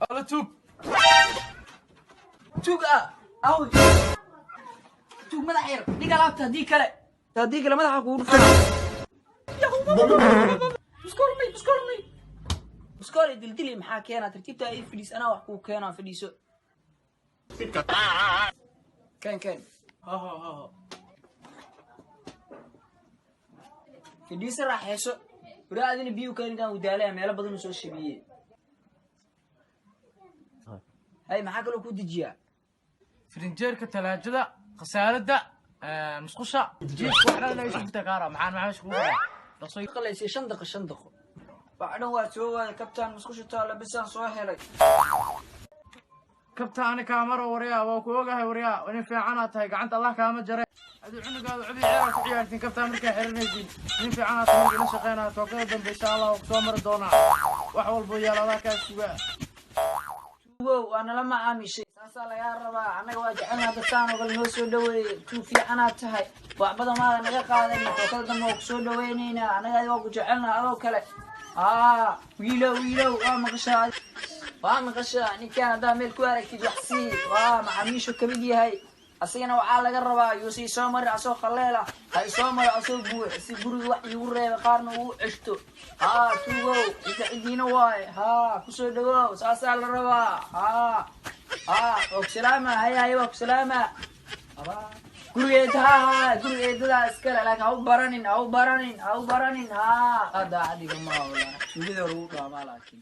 الله توب أو توب ماذا حير ديك لابتها ديك لا تديك لما ضحك ورفع مسكوري دلدلي محاكي أنا ترتيبتها أي فليس أنا وحكوك أنا فليسو كان ها فليس راح يسو ورادين بيو كان ودالها ميلا بدن سو شبيه هاي maxaa kale ku dijiya فرنجيرka talaajada qasaalada musqusha jiifka waxna la isku tagaara maxaan isku رصي قليسي شندق بعدين واسوى كابتن مسكوش تالا بسان سو هلay kabtaani kaamaro wariya waa ku ogahay wariya in fiicana tahay gacanta Allah kaama jaray aduu cunugaadu cudi ciyaar ku ciyaartin kabtaan markaa xiranaysiin in fiicana tahay in shaqeynaa tookada dambe insha Allah soo mar doona wax walba yeelada ka suga وانا لما عامشي ساسا لا يا ربا anaga waa jecelna dadkaan oo kale noo soo dhaweeyay tuu fiicana tahay wax badan ma naga qaaday tookada dambe oo soo dhaweynayna anaga waa ku jecelna adoo kale wiilow waa maqashaa ninkaan hadaa meel ku aragtid wax sii macaamiishu ka mid yahay asagana waxaa laga rabaa yuusii soo mari asoo khaleela hay soo mari asoo buux si guriga wax igu reeba qaarna uu ceshto tuugow inta cidiina waaye ku soo dhawow saasaa la rabaa ogsalaama hayahay waa ogsalaama gurigeedadaa iskale laakiin ha u baranin daacadiga maa wala sugida lagu dhaamaa laakiin